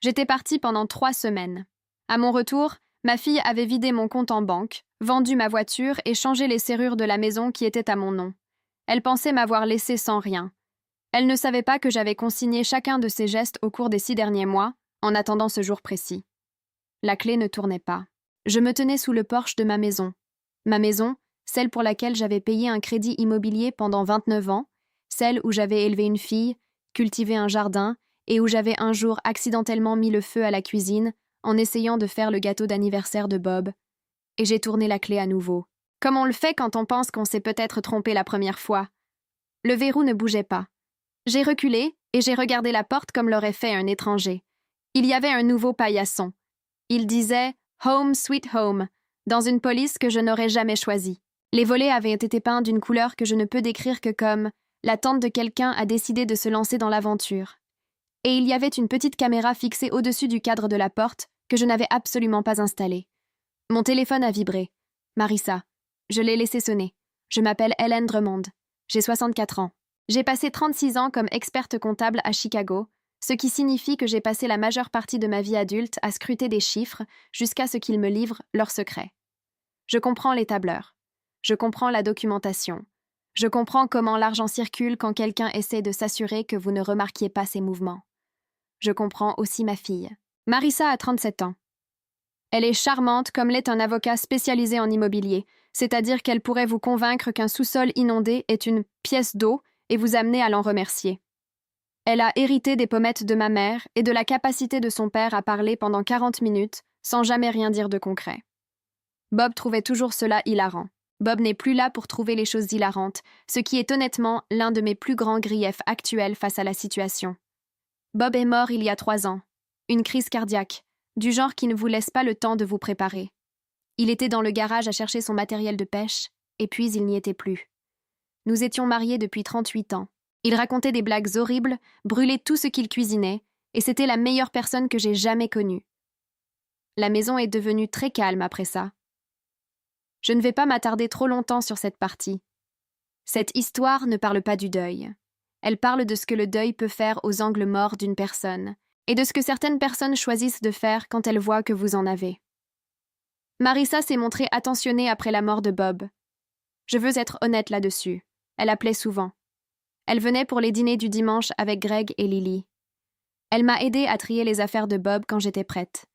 J'étais partie pendant 3 semaines. À mon retour, ma fille avait vidé mon compte en banque, vendu ma voiture et changé les serrures de la maison qui était à mon nom. Elle pensait m'avoir laissé sans rien. Elle ne savait pas que j'avais consigné chacun de ces gestes au cours des 6 derniers mois, en attendant ce jour précis. La clé ne tournait pas. Je me tenais sous le porche de ma maison. Ma maison, celle pour laquelle j'avais payé un crédit immobilier pendant 29 ans, celle où j'avais élevé une fille, cultivé un jardin et où j'avais un jour accidentellement mis le feu à la cuisine en essayant de faire le gâteau d'anniversaire de Bob. Et j'ai tourné la clé à nouveau. Comme on le fait quand on pense qu'on s'est peut-être trompé la première fois. Le verrou ne bougeait pas. J'ai reculé et j'ai regardé la porte comme l'aurait fait un étranger. Il y avait un nouveau paillasson. Il disait « Home sweet home » dans une police que je n'aurais jamais choisie. Les volets avaient été peints d'une couleur que je ne peux décrire que comme « l'attente de quelqu'un a décidé de se lancer dans l'aventure ». Et il y avait une petite caméra fixée au-dessus du cadre de la porte que je n'avais absolument pas installée. Mon téléphone a vibré. Marissa. Je l'ai laissé sonner. Je m'appelle Hélène Drummond. J'ai 64 ans. J'ai passé 36 ans comme experte comptable à Chicago, ce qui signifie que j'ai passé la majeure partie de ma vie adulte à scruter des chiffres jusqu'à ce qu'ils me livrent leurs secrets. Je comprends les tableurs. Je comprends la documentation. Je comprends comment l'argent circule quand quelqu'un essaie de s'assurer que vous ne remarquiez pas ses mouvements. Je comprends aussi ma fille. Marissa a 37 ans. Elle est charmante comme l'est un avocat spécialisé en immobilier, c'est-à-dire qu'elle pourrait vous convaincre qu'un sous-sol inondé est une pièce d'eau et vous amener à l'en remercier. Elle a hérité des pommettes de ma mère et de la capacité de son père à parler pendant 40 minutes sans jamais rien dire de concret. Bob trouvait toujours cela hilarant. Bob n'est plus là pour trouver les choses hilarantes, ce qui est honnêtement l'un de mes plus grands griefs actuels face à la situation. Bob est mort il y a 3 ans. Une crise cardiaque, du genre qui ne vous laisse pas le temps de vous préparer. Il était dans le garage à chercher son matériel de pêche, et puis il n'y était plus. Nous étions mariés depuis 38 ans. Il racontait des blagues horribles, brûlait tout ce qu'il cuisinait, et c'était la meilleure personne que j'ai jamais connue. La maison est devenue très calme après ça. Je ne vais pas m'attarder trop longtemps sur cette partie. Cette histoire ne parle pas du deuil. Elle parle de ce que le deuil peut faire aux angles morts d'une personne, et de ce que certaines personnes choisissent de faire quand elles voient que vous en avez. Marissa s'est montrée attentionnée après la mort de Bob. Je veux être honnête là-dessus. Elle appelait souvent. Elle venait pour les dîners du dimanche avec Greg et Lily. Elle m'a aidée à trier les affaires de Bob quand j'étais prête.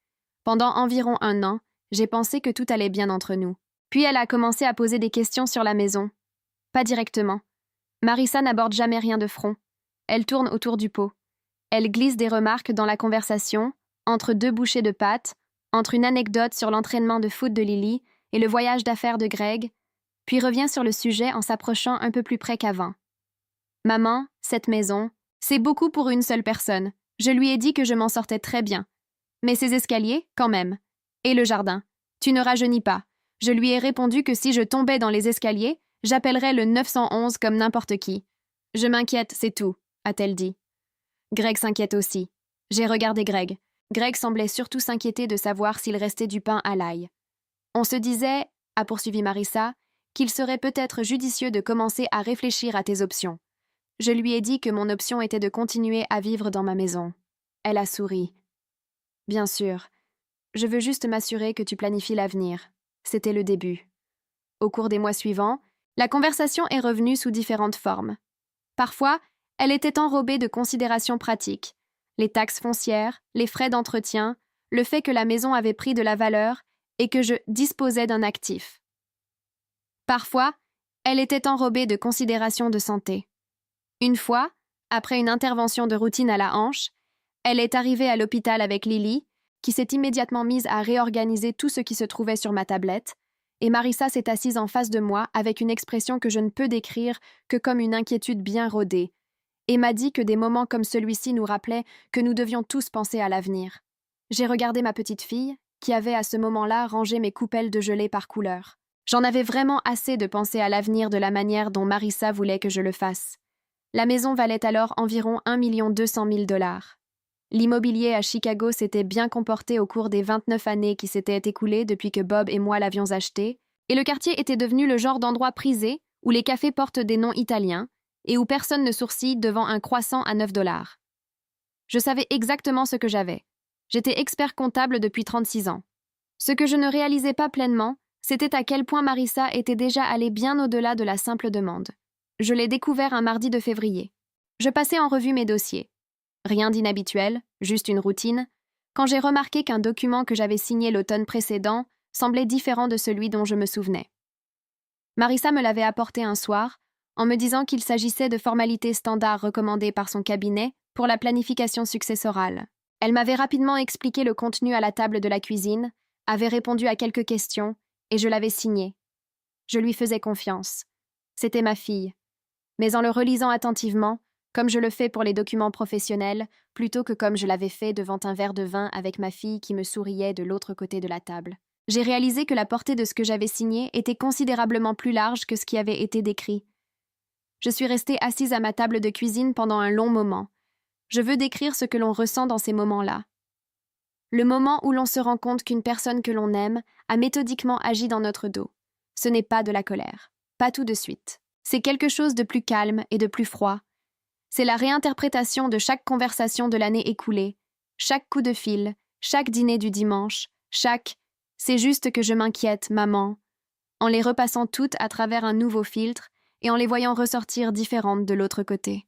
Pendant environ 1 an, j'ai pensé que tout allait bien entre nous. Puis elle a commencé à poser des questions sur la maison. Pas directement. Marissa n'aborde jamais rien de front. Elle tourne autour du pot. Elle glisse des remarques dans la conversation, entre 2 bouchées de pâtes, entre une anecdote sur l'entraînement de foot de Lily et le voyage d'affaires de Greg, puis revient sur le sujet en s'approchant un peu plus près qu'avant. « Maman, cette maison, c'est beaucoup pour une seule personne. Je lui ai dit que je m'en sortais très bien. Mais ces escaliers, quand même. Et le jardin. Tu ne rajeunis pas. Je lui ai répondu que si je tombais dans les escaliers, j'appellerais le 911 comme n'importe qui. Je m'inquiète, c'est tout, a-t-elle dit. Greg s'inquiète aussi. J'ai regardé Greg. Greg semblait surtout s'inquiéter de savoir s'il restait du pain à l'ail. On se disait, a poursuivi Marissa, qu'il serait peut-être judicieux de commencer à réfléchir à tes options. Je lui ai dit que mon option était de continuer à vivre dans ma maison. Elle a souri. Bien sûr. Je veux juste m'assurer que tu planifies l'avenir. C'était le début. Au cours des mois suivants, la conversation est revenue sous différentes formes. Parfois, elle était enrobée de considérations pratiques. Les taxes foncières, les frais d'entretien, le fait que la maison avait pris de la valeur et que je disposais d'un actif. Parfois, elle était enrobée de considérations de santé. Une fois, après une intervention de routine à la hanche, elle est arrivée à l'hôpital avec Lily, qui s'est immédiatement mise à réorganiser tout ce qui se trouvait sur ma tablette, et Marissa s'est assise en face de moi avec une expression que je ne peux décrire que comme une inquiétude bien rodée, et m'a dit que des moments comme celui-ci nous rappelaient que nous devions tous penser à l'avenir. J'ai regardé ma petite fille, qui avait à ce moment-là rangé mes coupelles de gelée par couleur. J'en avais vraiment assez de penser à l'avenir de la manière dont Marissa voulait que je le fasse. La maison valait alors environ 1 200 000 $. L'immobilier à Chicago s'était bien comporté au cours des 29 années qui s'étaient écoulées depuis que Bob et moi l'avions acheté, et le quartier était devenu le genre d'endroit prisé où les cafés portent des noms italiens et où personne ne sourcille devant un croissant à 9 $. Je savais exactement ce que j'avais. J'étais expert comptable depuis 36 ans. Ce que je ne réalisais pas pleinement, c'était à quel point Marissa était déjà allée bien au-delà de la simple demande. Je l'ai découvert un mardi de février. Je passais en revue mes dossiers. Rien d'inhabituel, juste une routine, quand j'ai remarqué qu'un document que j'avais signé l'automne précédent semblait différent de celui dont je me souvenais. Marissa me l'avait apporté un soir, en me disant qu'il s'agissait de formalités standards recommandées par son cabinet pour la planification successorale. Elle m'avait rapidement expliqué le contenu à la table de la cuisine, avait répondu à quelques questions, et je l'avais signé. Je lui faisais confiance. C'était ma fille. Mais en le relisant attentivement, comme je le fais pour les documents professionnels, plutôt que comme je l'avais fait devant un verre de vin avec ma fille qui me souriait de l'autre côté de la table, j'ai réalisé que la portée de ce que j'avais signé était considérablement plus large que ce qui avait été décrit. Je suis restée assise à ma table de cuisine pendant un long moment. Je veux décrire ce que l'on ressent dans ces moments-là. Le moment où l'on se rend compte qu'une personne que l'on aime a méthodiquement agi dans notre dos. Ce n'est pas de la colère. Pas tout de suite. C'est quelque chose de plus calme et de plus froid. C'est la réinterprétation de chaque conversation de l'année écoulée, chaque coup de fil, chaque dîner du dimanche, chaque « c'est juste que je m'inquiète, maman », en les repassant toutes à travers un nouveau filtre et en les voyant ressortir différentes de l'autre côté.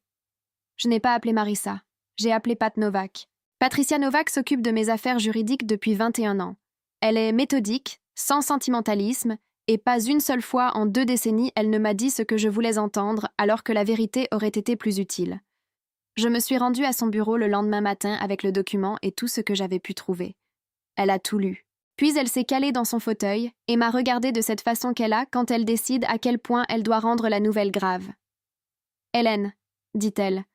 Je n'ai pas appelé Marissa, j'ai appelé Pat Novak. Patricia Novak s'occupe de mes affaires juridiques depuis 21 ans. Elle est méthodique, sans sentimentalisme, et pas une seule fois en 2 décennies elle ne m'a dit ce que je voulais entendre alors que la vérité aurait été plus utile. Je me suis rendue à son bureau le lendemain matin avec le document et tout ce que j'avais pu trouver. Elle a tout lu. Puis elle s'est calée dans son fauteuil et m'a regardée de cette façon qu'elle a quand elle décide à quel point elle doit rendre la nouvelle grave. « Hélène, dit-elle,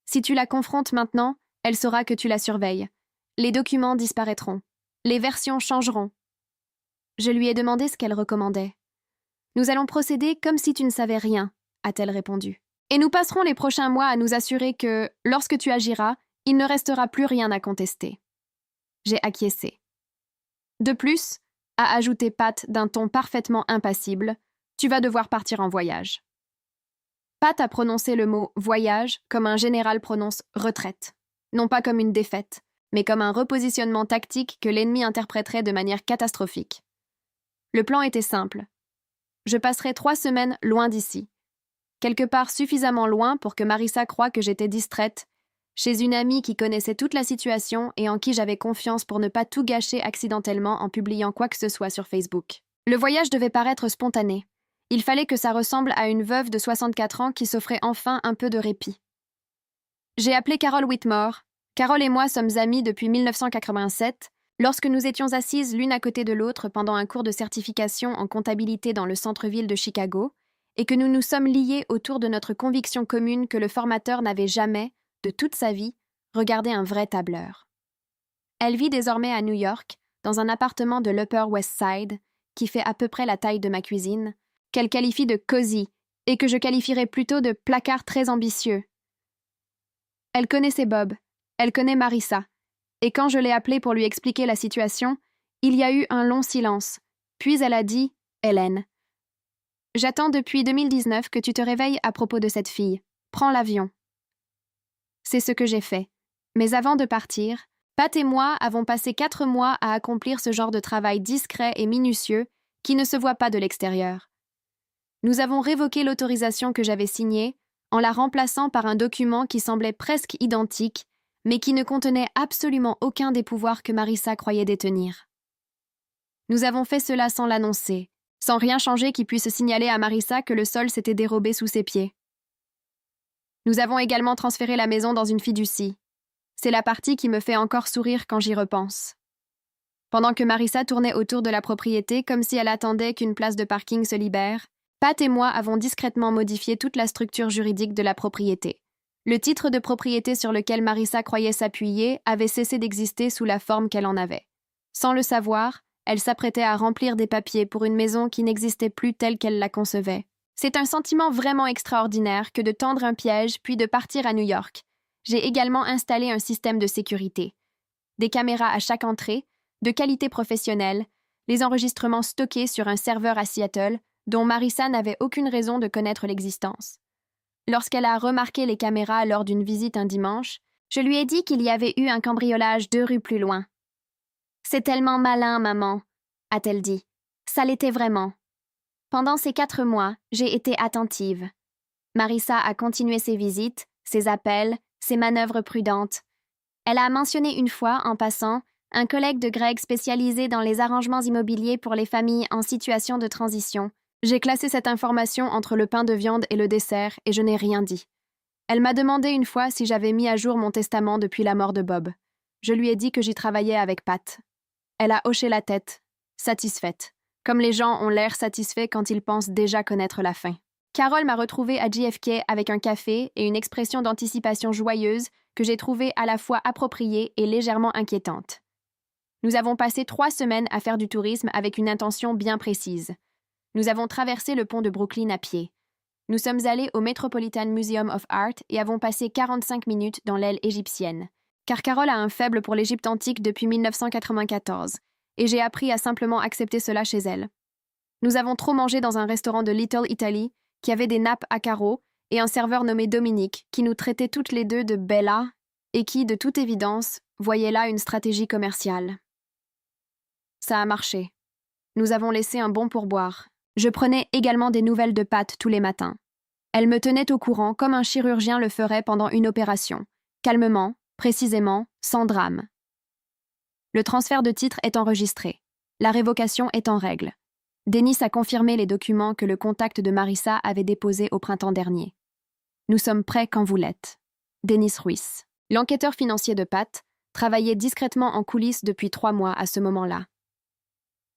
si tu la confrontes maintenant, elle saura que tu la surveilles. Les documents disparaîtront. Les versions changeront. » Je lui ai demandé ce qu'elle recommandait. « Nous allons procéder comme si tu ne savais rien, » a-t-elle répondu. « Et nous passerons les prochains mois à nous assurer que, lorsque tu agiras, il ne restera plus rien à contester. » J'ai acquiescé. De plus, a ajouté Pat d'un ton parfaitement impassible, tu vas devoir partir en voyage. Pat a prononcé le mot « voyage » comme un général prononce « retraite », non pas comme une défaite, mais comme un repositionnement tactique que l'ennemi interpréterait de manière catastrophique. Le plan était simple. Je passerai 3 semaines loin d'ici, quelque part suffisamment loin pour que Marissa croie que j'étais distraite, chez une amie qui connaissait toute la situation et en qui j'avais confiance pour ne pas tout gâcher accidentellement en publiant quoi que ce soit sur Facebook. Le voyage devait paraître spontané. Il fallait que ça ressemble à une veuve de 64 ans qui s'offrait enfin un peu de répit. J'ai appelé Carol Whitmore. Carol et moi sommes amies depuis 1987, lorsque nous étions assises l'une à côté de l'autre pendant un cours de certification en comptabilité dans le centre-ville de Chicago, et que nous nous sommes liés autour de notre conviction commune que le formateur n'avait jamais, de toute sa vie, regardé un vrai tableur. Elle vit désormais à New York, dans un appartement de l'Upper West Side, qui fait à peu près la taille de ma cuisine, qu'elle qualifie de cosy, et que je qualifierais plutôt de placard très ambitieux. Elle connaissait Bob, elle connaît Marissa, et quand je l'ai appelée pour lui expliquer la situation, il y a eu un long silence, puis elle a dit « Hélène, j'attends depuis 2019 que tu te réveilles à propos de cette fille. Prends l'avion. » C'est ce que j'ai fait. Mais avant de partir, Pat et moi avons passé 4 mois à accomplir ce genre de travail discret et minutieux qui ne se voit pas de l'extérieur. Nous avons révoqué l'autorisation que j'avais signée en la remplaçant par un document qui semblait presque identique, mais qui ne contenait absolument aucun des pouvoirs que Marissa croyait détenir. Nous avons fait cela sans l'annoncer, sans rien changer qui puisse signaler à Marissa que le sol s'était dérobé sous ses pieds. Nous avons également transféré la maison dans une fiducie. C'est la partie qui me fait encore sourire quand j'y repense. Pendant que Marissa tournait autour de la propriété comme si elle attendait qu'une place de parking se libère, Pat et moi avons discrètement modifié toute la structure juridique de la propriété. Le titre de propriété sur lequel Marissa croyait s'appuyer avait cessé d'exister sous la forme qu'elle en avait. Sans le savoir, elle s'apprêtait à remplir des papiers pour une maison qui n'existait plus telle qu'elle la concevait. C'est un sentiment vraiment extraordinaire que de tendre un piège puis de partir à New York. J'ai également installé un système de sécurité. Des caméras à chaque entrée, de qualité professionnelle, les enregistrements stockés sur un serveur à Seattle, dont Marissa n'avait aucune raison de connaître l'existence. Lorsqu'elle a remarqué les caméras lors d'une visite un dimanche, Je lui ai dit qu'il y avait eu un cambriolage 2 rues plus loin. C'est tellement malin, maman, a-t-elle dit. Ça l'était vraiment. Pendant ces 4 mois, j'ai été attentive. Marissa a continué ses visites, ses appels, ses manœuvres prudentes. Elle a mentionné une fois, en passant, un collègue de Greg spécialisé dans les arrangements immobiliers pour les familles en situation de transition. J'ai classé cette information entre le pain de viande et le dessert et je n'ai rien dit. Elle m'a demandé une fois si j'avais mis à jour mon testament depuis la mort de Bob. Je lui ai dit que j'y travaillais avec Pat. Elle a hoché la tête, satisfaite, comme les gens ont l'air satisfaits quand ils pensent déjà connaître la fin. Carole m'a retrouvée à JFK avec un café et une expression d'anticipation joyeuse que j'ai trouvée à la fois appropriée et légèrement inquiétante. Nous avons passé 3 semaines à faire du tourisme avec une intention bien précise. Nous avons traversé le pont de Brooklyn à pied. Nous sommes allés au Metropolitan Museum of Art et avons passé 45 minutes dans l'aile égyptienne. Car Carole a un faible pour l'Égypte antique depuis 1994, et j'ai appris à simplement accepter cela chez elle. Nous avons trop mangé dans un restaurant de Little Italy qui avait des nappes à carreaux et un serveur nommé Dominique qui nous traitait toutes les deux de Bella et qui, de toute évidence, voyait là une stratégie commerciale. Ça a marché. Nous avons laissé un bon pourboire. Je prenais également des nouvelles de Pat tous les matins. Elle me tenait au courant comme un chirurgien le ferait pendant une opération, calmement, précisément, sans drame. Le transfert de titre est enregistré. La révocation est en règle. Dennis a confirmé les documents que le contact de Marissa avait déposés au printemps dernier. Nous sommes prêts quand vous l'êtes. Dennis Ruiz. L'enquêteur financier de Pat travaillait discrètement en coulisses depuis 3 mois à ce moment-là.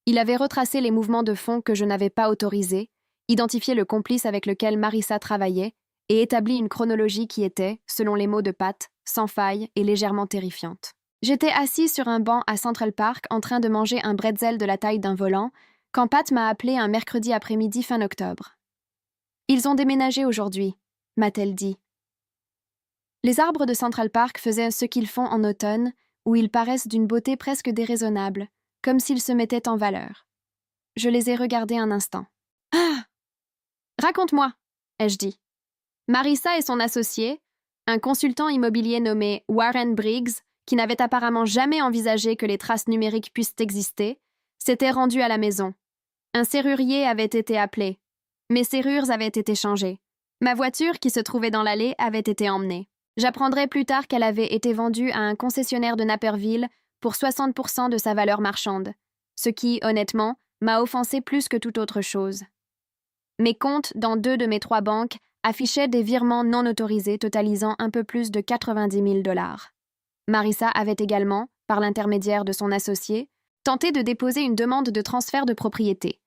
Il avait retracé les mouvements de fonds que je n'avais pas autorisés, identifié le complice avec lequel Marissa travaillait et établi une chronologie qui était, selon les mots de Pat, sans faille et légèrement terrifiante. J'étais assis sur un banc à Central Park en train de manger un bretzel de la taille d'un volant quand Pat m'a appelé un mercredi après-midi fin octobre. « Ils ont déménagé aujourd'hui », m'a-t-elle dit. Les arbres de Central Park faisaient ce qu'ils font en automne, où ils paraissent d'une beauté presque déraisonnable, comme s'ils se mettaient en valeur. Je les ai regardés un instant. « Ah! Raconte-moi, ai-je dit. Marissa et son associé, un consultant immobilier nommé Warren Briggs, qui n'avait apparemment jamais envisagé que les traces numériques puissent exister, s'étaient rendus à la maison. Un serrurier avait été appelé. Mes serrures avaient été changées. Ma voiture, qui se trouvait dans l'allée, avait été emmenée. J'apprendrai plus tard qu'elle avait été vendue à un concessionnaire de Naperville pour 60% de sa valeur marchande, ce qui, honnêtement, m'a offensé plus que toute autre chose. Mes comptes dans 2 de mes 3 banques affichaient des virements non autorisés totalisant un peu plus de 90 000 $. Marissa avait également, par l'intermédiaire de son associé, tenté de déposer une demande de transfert de propriété.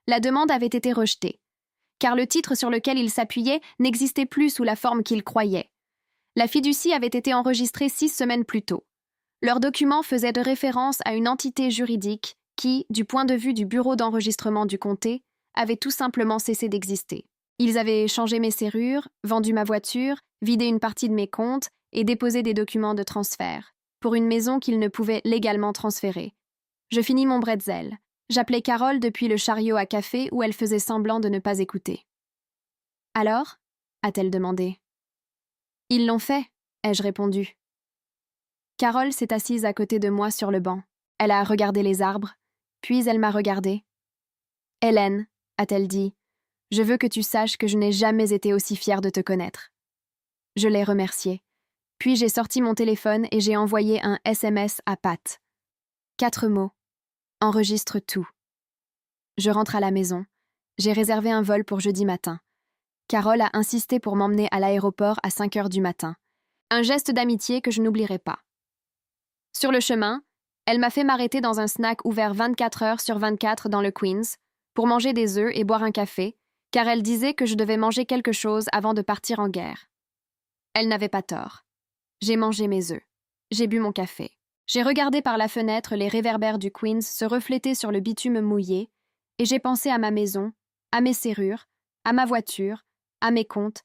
La demande avait été rejetée, car le titre sur lequel il s'appuyait n'existait plus sous la forme qu'il croyait. La fiducie avait été enregistrée 6 semaines plus tôt. Leurs documents faisaient de référence à une entité juridique qui, du point de vue du bureau d'enregistrement du comté, avait tout simplement cessé d'exister. Ils avaient changé mes serrures, vendu ma voiture, vidé une partie de mes comptes et déposé des documents de transfert, pour une maison qu'ils ne pouvaient légalement transférer. Je finis mon bretzel. J'appelais Carole depuis le chariot à café où elle faisait semblant de ne pas écouter. « Alors » a-t-elle demandé. « Ils l'ont fait » ai-je répondu. Carole s'est assise à côté de moi sur le banc. Elle a regardé les arbres, puis elle m'a regardée. « Hélène » a-t-elle dit, « je veux que tu saches que je n'ai jamais été aussi fière de te connaître. » Je l'ai remerciée. Puis j'ai sorti mon téléphone et j'ai envoyé un SMS à Pat. 4 mots. Enregistre tout. Je rentre à la maison. J'ai réservé un vol pour jeudi matin. Carole a insisté pour m'emmener à l'aéroport à 5 heures du matin. Un geste d'amitié que je n'oublierai pas. Sur le chemin, elle m'a fait m'arrêter dans un snack ouvert 24 heures sur 24 dans le Queens pour manger des œufs et boire un café, car elle disait que je devais manger quelque chose avant de partir en guerre. Elle n'avait pas tort. J'ai mangé mes œufs. J'ai bu mon café. J'ai regardé par la fenêtre les réverbères du Queens se refléter sur le bitume mouillé, et j'ai pensé à ma maison, à mes serrures, à ma voiture, à mes comptes,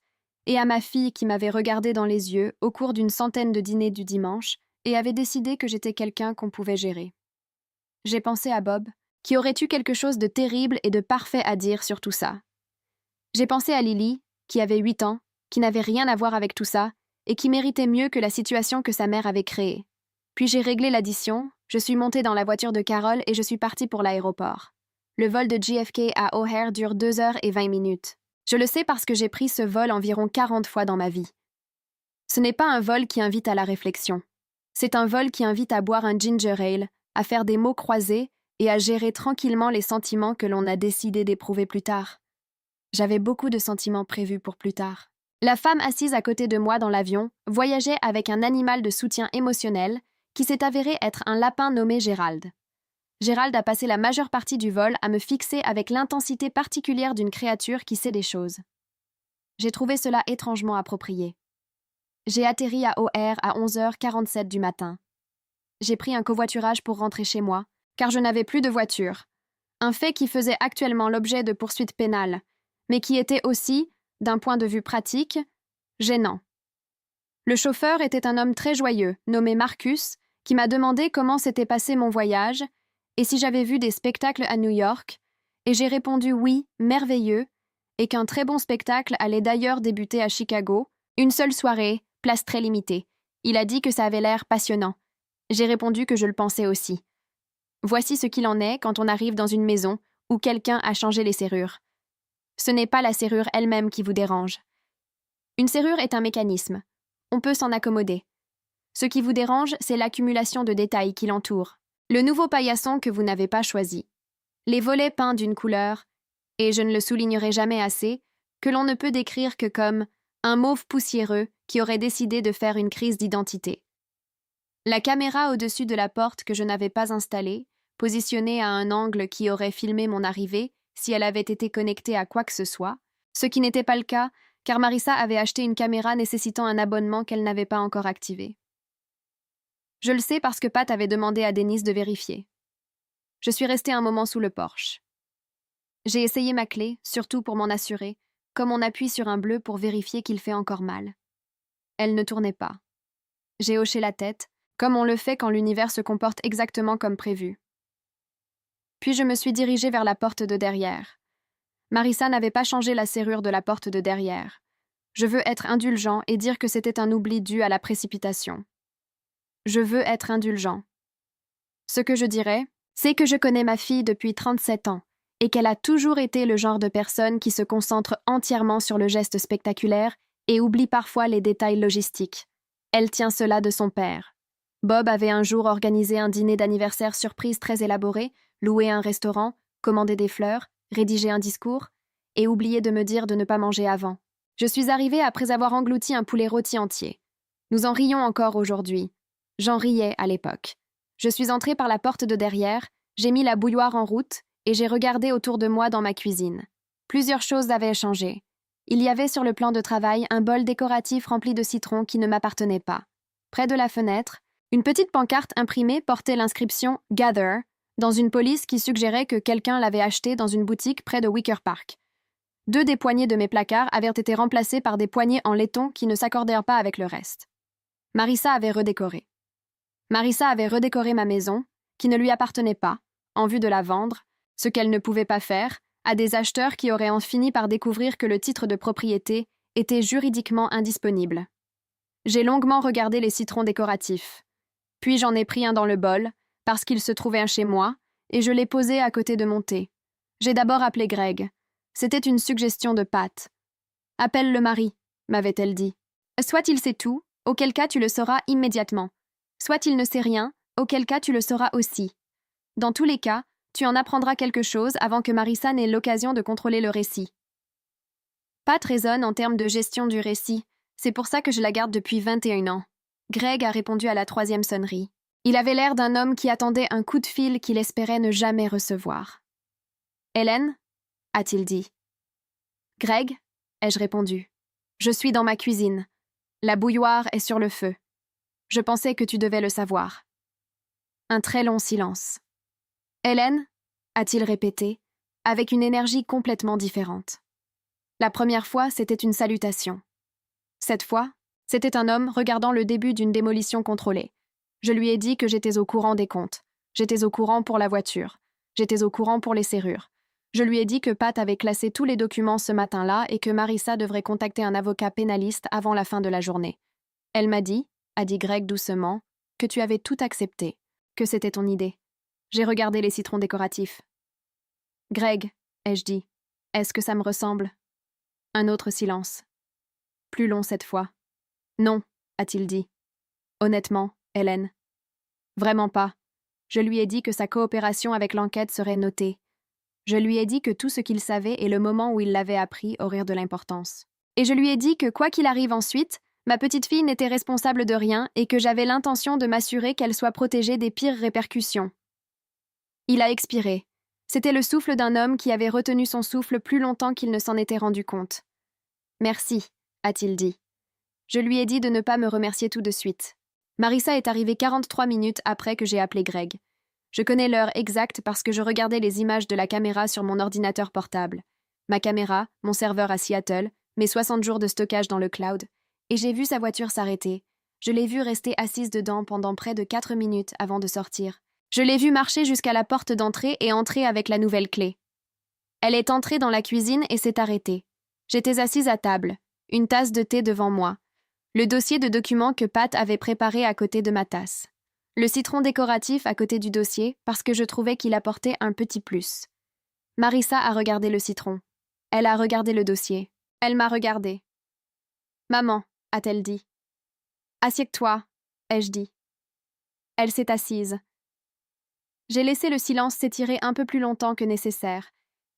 et à ma fille qui m'avait regardé dans les yeux au cours d'une centaine de dîners du dimanche et avait décidé que j'étais quelqu'un qu'on pouvait gérer. J'ai pensé à Bob, qui aurait eu quelque chose de terrible et de parfait à dire sur tout ça. J'ai pensé à Lily, qui avait 8 ans, qui n'avait rien à voir avec tout ça, et qui méritait mieux que la situation que sa mère avait créée. Puis j'ai réglé l'addition, je suis montée dans la voiture de Carol et je suis partie pour l'aéroport. Le vol de JFK à O'Hare dure 2 heures et 20 minutes. Je le sais parce que j'ai pris ce vol environ 40 fois dans ma vie. Ce n'est pas un vol qui invite à la réflexion. C'est un vol qui invite à boire un ginger ale, à faire des mots croisés et à gérer tranquillement les sentiments que l'on a décidé d'éprouver plus tard. J'avais beaucoup de sentiments prévus pour plus tard. La femme assise à côté de moi dans l'avion voyageait avec un animal de soutien émotionnel qui s'est avéré être un lapin nommé Gérald. Gérald a passé la majeure partie du vol à me fixer avec l'intensité particulière d'une créature qui sait des choses. J'ai trouvé cela étrangement approprié. J'ai atterri à O'Hare à 11h47 du matin. J'ai pris un covoiturage pour rentrer chez moi, car je n'avais plus de voiture. Un fait qui faisait actuellement l'objet de poursuites pénales, mais qui était aussi, d'un point de vue pratique, gênant. Le chauffeur était un homme très joyeux, nommé Marcus, qui m'a demandé comment s'était passé mon voyage et si j'avais vu des spectacles à New York, et j'ai répondu oui, merveilleux, et qu'un très bon spectacle allait d'ailleurs débuter à Chicago, une seule soirée, place très limitée. Il a dit que ça avait l'air passionnant. J'ai répondu que je le pensais aussi. Voici ce qu'il en est quand on arrive dans une maison où quelqu'un a changé les serrures. Ce n'est pas la serrure elle-même qui vous dérange. Une serrure est un mécanisme. On peut s'en accommoder. Ce qui vous dérange, c'est l'accumulation de détails qui l'entourent. Le nouveau paillasson que vous n'avez pas choisi. Les volets peints d'une couleur, et je ne le soulignerai jamais assez, que l'on ne peut décrire que comme un mauve poussiéreux qui aurait décidé de faire une crise d'identité. La caméra au-dessus de la porte que je n'avais pas installée, positionnée à un angle qui aurait filmé mon arrivée si elle avait été connectée à quoi que ce soit, ce qui n'était pas le cas car Marissa avait acheté une caméra nécessitant un abonnement qu'elle n'avait pas encore activé. Je le sais parce que Pat avait demandé à Denise de vérifier. Je suis restée un moment sous le porche. J'ai essayé ma clé, surtout pour m'en assurer, comme on appuie sur un bleu pour vérifier qu'il fait encore mal. Elle ne tournait pas. J'ai hoché la tête, comme on le fait quand l'univers se comporte exactement comme prévu. Puis je me suis dirigée vers la porte de derrière. Marissa n'avait pas changé la serrure de la porte de derrière. Je veux être indulgent et dire que c'était un oubli dû à la précipitation. Je veux être indulgent. Ce que je dirais, c'est que je connais ma fille depuis 37 ans et qu'elle a toujours été le genre de personne qui se concentre entièrement sur le geste spectaculaire et oublie parfois les détails logistiques. Elle tient cela de son père. Bob avait un jour organisé un dîner d'anniversaire surprise très élaboré, loué un restaurant, commandé des fleurs, rédigé un discours, et oublié de me dire de ne pas manger avant. Je suis arrivée après avoir englouti un poulet rôti entier. Nous en rions encore aujourd'hui. J'en riais à l'époque. Je suis entrée par la porte de derrière, j'ai mis la bouilloire en route et j'ai regardé autour de moi dans ma cuisine. Plusieurs choses avaient changé. Il y avait sur le plan de travail un bol décoratif rempli de citrons qui ne m'appartenait pas. Près de la fenêtre, une petite pancarte imprimée portait l'inscription « Gather » dans une police qui suggérait que quelqu'un l'avait acheté dans une boutique près de Wicker Park. 2 des poignées de mes placards avaient été remplacés par des poignées en laiton qui ne s'accordèrent pas avec le reste. Marissa avait redécoré. Marissa avait redécoré ma maison, qui ne lui appartenait pas, en vue de la vendre, ce qu'elle ne pouvait pas faire, à des acheteurs qui auraient en fini par découvrir que le titre de propriété était juridiquement indisponible. J'ai longuement regardé les citrons décoratifs. Puis j'en ai pris un dans le bol, parce qu'il se trouvait un chez moi, et je l'ai posé à côté de mon thé. J'ai d'abord appelé Greg. C'était une suggestion de Pat. « Appelle le mari », m'avait-elle dit. « Soit il sait tout, auquel cas tu le sauras immédiatement. Soit il ne sait rien, auquel cas tu le sauras aussi. Dans tous les cas, tu en apprendras quelque chose avant que Marissa n'ait l'occasion de contrôler le récit. » Pat raisonne en termes de gestion du récit. C'est pour ça que je la garde depuis 21 ans. Greg a répondu à la 3e sonnerie. Il avait l'air d'un homme qui attendait un coup de fil qu'il espérait ne jamais recevoir. « Hélène ?» a-t-il dit. « Greg ?» ai-je répondu. « Je suis dans ma cuisine. La bouilloire est sur le feu. Je pensais que tu devais le savoir. » Un très long silence. « Hélène ?» a-t-il répété, avec une énergie complètement différente. La première fois, c'était une salutation. Cette fois, c'était un homme regardant le début d'une démolition contrôlée. Je lui ai dit que j'étais au courant des comptes. J'étais au courant pour la voiture. J'étais au courant pour les serrures. Je lui ai dit que Pat avait classé tous les documents ce matin-là et que Marissa devrait contacter un avocat pénaliste avant la fin de la journée. Elle m'a dit, a dit Greg doucement, que tu avais tout accepté, que c'était ton idée. J'ai regardé les citrons décoratifs. Greg, ai-je dit, est-ce que ça me ressemble? Un autre silence. Plus long cette fois. Non, a-t-il dit. Honnêtement, Hélène. Vraiment pas. Je lui ai dit que sa coopération avec l'enquête serait notée. Je lui ai dit que tout ce qu'il savait et le moment où il l'avait appris auraient de l'importance. Et je lui ai dit que quoi qu'il arrive ensuite, ma petite fille n'était responsable de rien et que j'avais l'intention de m'assurer qu'elle soit protégée des pires répercussions. Il a expiré. C'était le souffle d'un homme qui avait retenu son souffle plus longtemps qu'il ne s'en était rendu compte. Merci, a-t-il dit. Je lui ai dit de ne pas me remercier tout de suite. Marissa est arrivée 43 minutes après que j'ai appelé Greg. Je connais l'heure exacte parce que je regardais les images de la caméra sur mon ordinateur portable. Ma caméra, mon serveur à Seattle, mes 60 jours de stockage dans le cloud, et j'ai vu sa voiture s'arrêter. Je l'ai vue rester assise dedans pendant près de 4 minutes avant de sortir. Je l'ai vue marcher jusqu'à la porte d'entrée et entrer avec la nouvelle clé. Elle est entrée dans la cuisine et s'est arrêtée. J'étais assise à table, une tasse de thé devant moi, le dossier de documents que Pat avait préparé à côté de ma tasse. Le citron décoratif à côté du dossier parce que je trouvais qu'il apportait un petit plus. Marissa a regardé le citron. Elle a regardé le dossier. Elle m'a regardé. Maman, a-t-elle dit. Assieds-toi, ai-je dit. Elle s'est assise. J'ai laissé le silence s'étirer un peu plus longtemps que nécessaire,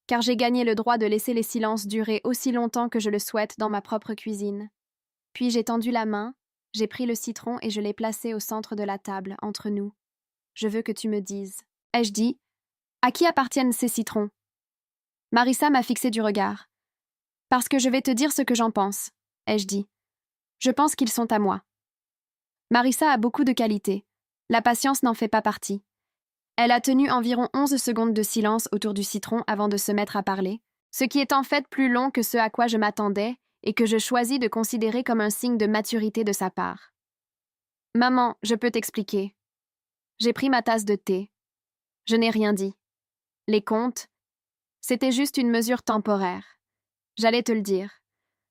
car j'ai gagné le droit de laisser les silences durer aussi longtemps que je le souhaite dans ma propre cuisine. Puis j'ai tendu la main, j'ai pris le citron et je l'ai placé au centre de la table, entre nous. Je veux que tu me dises, ai-je dit, à qui appartiennent ces citrons? Marissa m'a fixé du regard. Parce que je vais te dire ce que j'en pense, ai-je dit. Je pense qu'ils sont à moi. Marissa a beaucoup de qualités. La patience n'en fait pas partie. Elle a tenu environ 11 secondes de silence autour du citron avant de se mettre à parler, ce qui est en fait plus long que ce à quoi je m'attendais et que je choisis de considérer comme un signe de maturité de sa part. Maman, je peux t'expliquer. J'ai pris ma tasse de thé. Je n'ai rien dit. Les comptes, c'était juste une mesure temporaire. J'allais te le dire.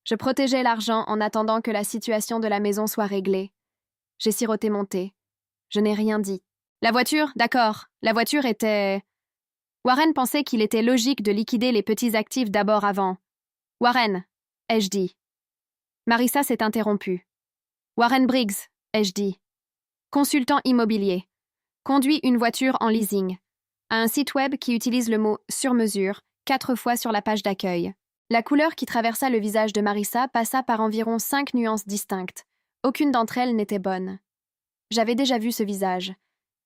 Je protégeais l'argent en attendant que la situation de la maison soit réglée. J'ai siroté mon thé. Je n'ai rien dit. La voiture, d'accord, la voiture était... Warren pensait qu'il était logique de liquider les petits actifs d'abord avant. Warren, ai-je dit. Marissa s'est interrompue. Warren Briggs, ai-je dit. Consultant immobilier. Conduit une voiture en leasing. À un site web qui utilise le mot « sur-mesure » 4 fois sur la page d'accueil. La couleur qui traversa le visage de Marissa passa par environ 5 nuances distinctes. Aucune d'entre elles n'était bonne. J'avais déjà vu ce visage.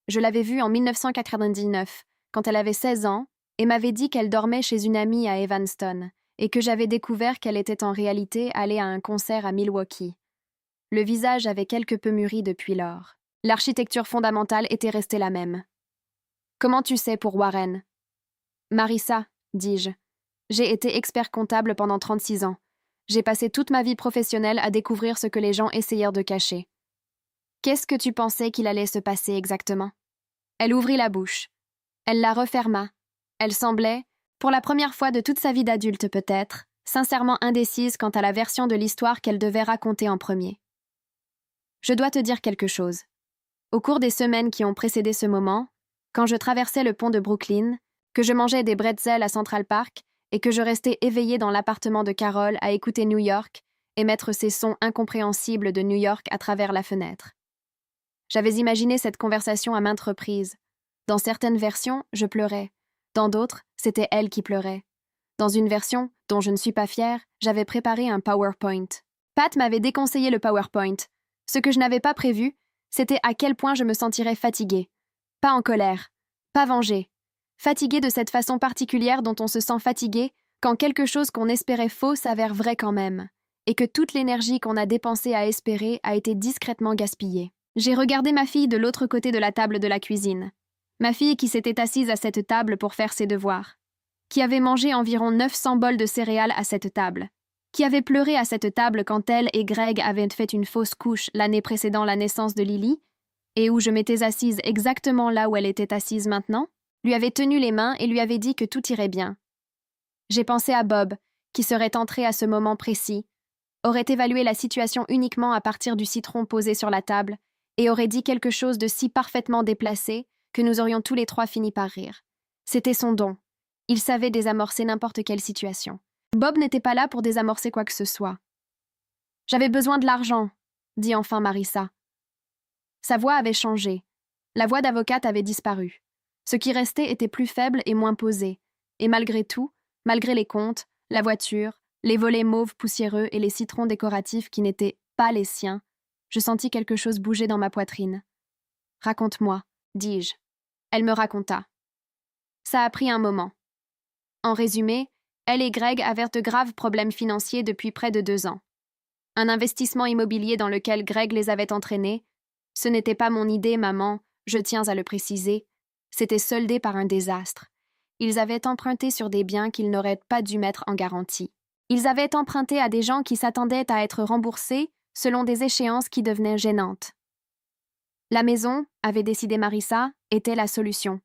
Je l'avais vu en 1999, quand elle avait 16 ans, et m'avait dit qu'elle dormait chez une amie à Evanston, et que j'avais découvert qu'elle était en réalité allée à un concert à Milwaukee. Le visage avait quelque peu mûri depuis lors. L'architecture fondamentale était restée la même. « Comment tu sais pour Warren ?» ?»« Marissa, dis-je. J'ai été expert comptable pendant 36 ans. J'ai passé toute ma vie professionnelle à découvrir ce que les gens essayèrent de cacher. Qu'est-ce que tu pensais qu'il allait se passer exactement? » Elle ouvrit la bouche. Elle la referma. Elle semblait, pour la première fois de toute sa vie d'adulte peut-être, sincèrement indécise quant à la version de l'histoire qu'elle devait raconter en premier. Je dois te dire quelque chose. Au cours des semaines qui ont précédé ce moment, quand je traversais le pont de Brooklyn, que je mangeais des bretzels à Central Park et que je restais éveillée dans l'appartement de Carole à écouter New York et mettre ces sons incompréhensibles de New York à travers la fenêtre. J'avais imaginé cette conversation à maintes reprises. Dans certaines versions, je pleurais. Dans d'autres, c'était elle qui pleurait. Dans une version, dont je ne suis pas fière, j'avais préparé un PowerPoint. Pat m'avait déconseillé le PowerPoint. Ce que je n'avais pas prévu, c'était à quel point je me sentirais fatiguée. Pas en colère, pas vengée. Fatiguée de cette façon particulière dont on se sent fatigué quand quelque chose qu'on espérait faux s'avère vrai quand même, et que toute l'énergie qu'on a dépensée à espérer a été discrètement gaspillée. J'ai regardé ma fille de l'autre côté de la table de la cuisine. Ma fille qui s'était assise à cette table pour faire ses devoirs. Qui avait mangé environ 900 bols de céréales à cette table. Qui avait pleuré à cette table quand elle et Greg avaient fait une fausse couche l'année précédant la naissance de Lily, et où je m'étais assise exactement là où elle était assise maintenant, lui avait tenu les mains et lui avait dit que tout irait bien. J'ai pensé à Bob, qui serait entré à ce moment précis, aurait évalué la situation uniquement à partir du citron posé sur la table et aurait dit quelque chose de si parfaitement déplacé que nous aurions tous les trois fini par rire. C'était son don. Il savait désamorcer n'importe quelle situation. Bob n'était pas là pour désamorcer quoi que ce soit. « J'avais besoin de l'argent », dit enfin Marissa. Sa voix avait changé. La voix d'avocate avait disparu. Ce qui restait était plus faible et moins posé. Et malgré tout, malgré les comptes, la voiture, les volets mauves poussiéreux et les citrons décoratifs qui n'étaient pas les siens, je sentis quelque chose bouger dans ma poitrine. « Raconte-moi, dis-je. » Elle me raconta. Ça a pris un moment. En résumé, elle et Greg avaient de graves problèmes financiers depuis près de 2 ans. Un investissement immobilier dans lequel Greg les avait entraînés, ce n'était pas mon idée, maman, je tiens à le préciser, c'était soldé par un désastre. Ils avaient emprunté sur des biens qu'ils n'auraient pas dû mettre en garantie. Ils avaient emprunté à des gens qui s'attendaient à être remboursés selon des échéances qui devenaient gênantes. La maison, avait décidé Marissa, était la solution.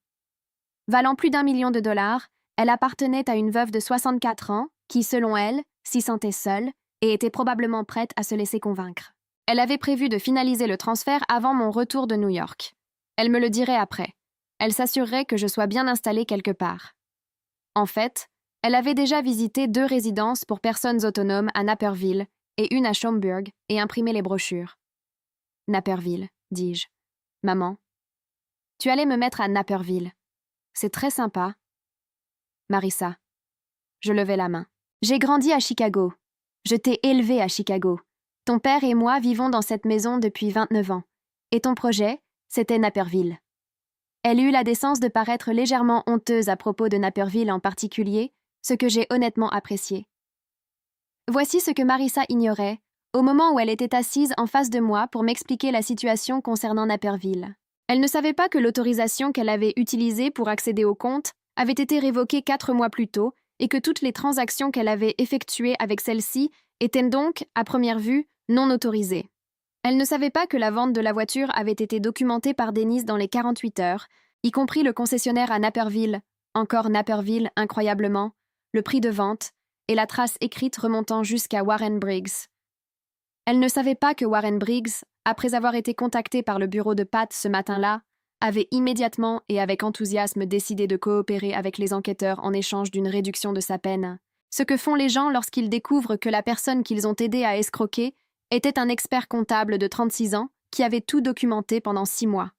Valant plus d'1 million de dollars, elle appartenait à une veuve de 64 ans qui, selon elle, s'y sentait seule et était probablement prête à se laisser convaincre. Elle avait prévu de finaliser le transfert avant mon retour de New York. Elle me le dirait après. Elle s'assurerait que je sois bien installée quelque part. En fait, elle avait déjà visité 2 résidences pour personnes autonomes à Naperville et une à Schaumburg et imprimé les brochures. « Naperville », dis-je. « Maman, tu allais me mettre à Naperville. C'est très sympa. » Marissa. Je levai la main. « J'ai grandi à Chicago. Je t'ai élevée à Chicago. Ton père et moi vivons dans cette maison depuis 29 ans. Et ton projet, c'était Naperville. » Elle eut la décence de paraître légèrement honteuse à propos de Naperville en particulier, ce que j'ai honnêtement apprécié. Voici ce que Marissa ignorait, au moment où elle était assise en face de moi pour m'expliquer la situation concernant Naperville. Elle ne savait pas que l'autorisation qu'elle avait utilisée pour accéder au compte avait été révoquée 4 mois plus tôt et que toutes les transactions qu'elle avait effectuées avec celle-ci étaient donc, à première vue, non autorisées. Elle ne savait pas que la vente de la voiture avait été documentée par Denise dans les 48 heures, y compris le concessionnaire à Naperville, encore Naperville incroyablement, le prix de vente et la trace écrite remontant jusqu'à Warren Briggs. Elle ne savait pas que Warren Briggs, après avoir été contacté par le bureau de Pat ce matin-là, avait immédiatement et avec enthousiasme décidé de coopérer avec les enquêteurs en échange d'une réduction de sa peine. Ce que font les gens lorsqu'ils découvrent que la personne qu'ils ont aidé à escroquer était un expert comptable de 36 ans qui avait tout documenté pendant 6 mois.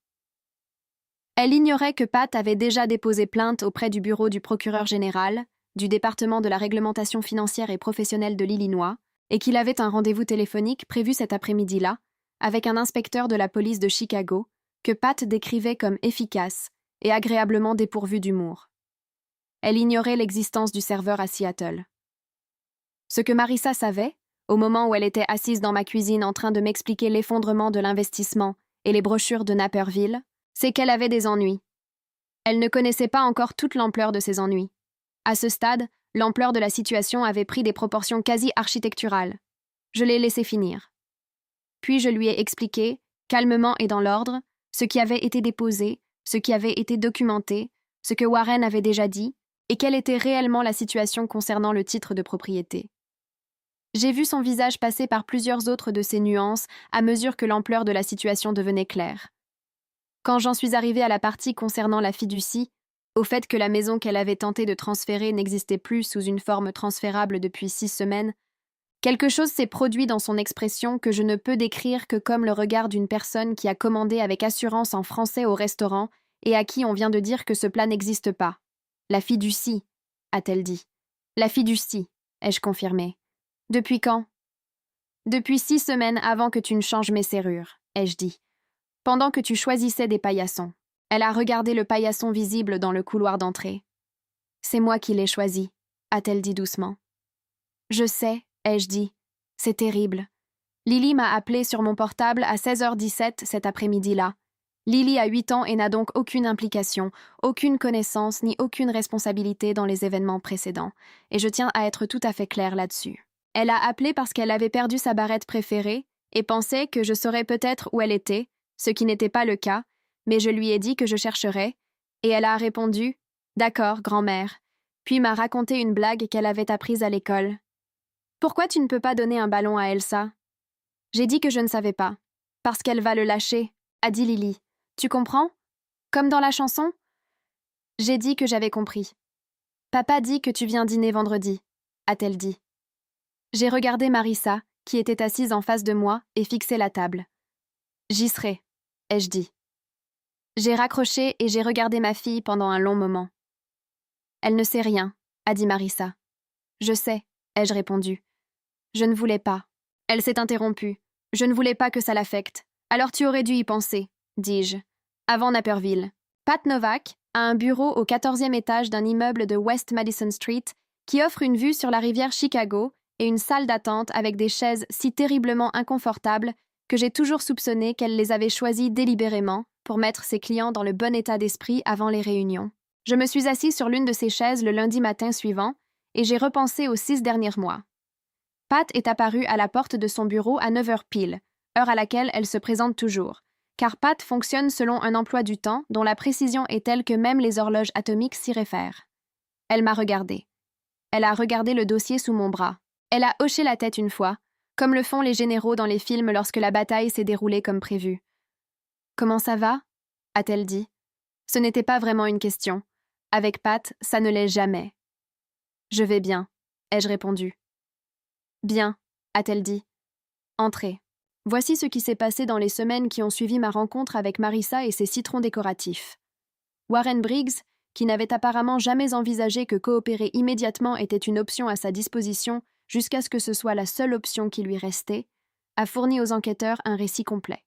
Elle ignorait que Pat avait déjà déposé plainte auprès du bureau du procureur général, du département de la réglementation financière et professionnelle de l'Illinois, et qu'il avait un rendez-vous téléphonique prévu cet après-midi-là avec un inspecteur de la police de Chicago que Pat décrivait comme efficace et agréablement dépourvu d'humour. Elle ignorait l'existence du serveur à Seattle. Ce que Marissa savait, au moment où elle était assise dans ma cuisine en train de m'expliquer l'effondrement de l'investissement et les brochures de Naperville, c'est qu'elle avait des ennuis. Elle ne connaissait pas encore toute l'ampleur de ces ennuis. À ce stade, l'ampleur de la situation avait pris des proportions quasi architecturales. Je l'ai laissé finir. Puis je lui ai expliqué, calmement et dans l'ordre, ce qui avait été déposé, ce qui avait été documenté, ce que Warren avait déjà dit, et quelle était réellement la situation concernant le titre de propriété. J'ai vu son visage passer par plusieurs autres de ces nuances à mesure que l'ampleur de la situation devenait claire. Quand j'en suis arrivée à la partie concernant la fiducie, au fait que la maison qu'elle avait tenté de transférer n'existait plus sous une forme transférable depuis 6 semaines, quelque chose s'est produit dans son expression que je ne peux décrire que comme le regard d'une personne qui a commandé avec assurance en français au restaurant et à qui on vient de dire que ce plat n'existe pas. « La fiducie », a-t-elle dit. « La fiducie », ai-je confirmé. « Depuis quand ?»« Depuis 6 semaines avant que tu ne changes mes serrures, » ai-je dit. « Pendant que tu choisissais des paillassons. » Elle a regardé le paillasson visible dans le couloir d'entrée. « C'est moi qui l'ai choisi, » a-t-elle dit doucement. « Je sais, » ai-je dit. « C'est terrible. Lily m'a appelé sur mon portable à 16h17 cet après-midi-là. Lily a 8 ans et n'a donc aucune implication, aucune connaissance ni aucune responsabilité dans les événements précédents, et je tiens à être tout à fait claire là-dessus. Elle a appelé parce qu'elle avait perdu sa barrette préférée et pensait que je saurais peut-être où elle était, ce qui n'était pas le cas, mais je lui ai dit que je chercherais, et elle a répondu « D'accord, grand-mère », puis m'a raconté une blague qu'elle avait apprise à l'école. Pourquoi tu ne peux pas donner un ballon à Elsa? J'ai dit que je ne savais pas. Parce qu'elle va le lâcher, a dit Lily. Tu comprends? Comme dans la chanson? J'ai dit que j'avais compris. Papa dit que tu viens dîner vendredi, a-t-elle dit. J'ai regardé Marissa, qui était assise en face de moi, et fixé la table. J'y serai, ai-je dit. J'ai raccroché et j'ai regardé ma fille pendant un long moment. Elle ne sait rien, a dit Marissa. Je sais, ai-je répondu. Je ne voulais pas. Elle s'est interrompue. Je ne voulais pas que ça l'affecte. Alors tu aurais dû y penser, dis-je. Avant Naperville. Pat Novak a un bureau au 14e étage d'un immeuble de West Madison Street qui offre une vue sur la rivière Chicago et une salle d'attente avec des chaises si terriblement inconfortables que j'ai toujours soupçonné qu'elle les avait choisies délibérément pour mettre ses clients dans le bon état d'esprit avant les réunions. Je me suis assis sur l'une de ces chaises le lundi matin suivant et j'ai repensé aux 6 derniers mois. Pat est apparue à la porte de son bureau à 9 heures pile, heure à laquelle elle se présente toujours, car Pat fonctionne selon un emploi du temps dont la précision est telle que même les horloges atomiques s'y réfèrent. Elle m'a regardé. Elle a regardé le dossier sous mon bras. Elle a hoché la tête une fois, comme le font les généraux dans les films lorsque la bataille s'est déroulée comme prévu. « Comment ça va ?» a-t-elle dit. Ce n'était pas vraiment une question. Avec Pat, ça ne l'est jamais. « Je vais bien », ai-je répondu. « Bien », a-t-elle dit. « Entrez. » Voici ce qui s'est passé dans les semaines qui ont suivi ma rencontre avec Marissa et ses citrons décoratifs. Warren Briggs, qui n'avait apparemment jamais envisagé que coopérer immédiatement était une option à sa disposition jusqu'à ce que ce soit la seule option qui lui restait, a fourni aux enquêteurs un récit complet.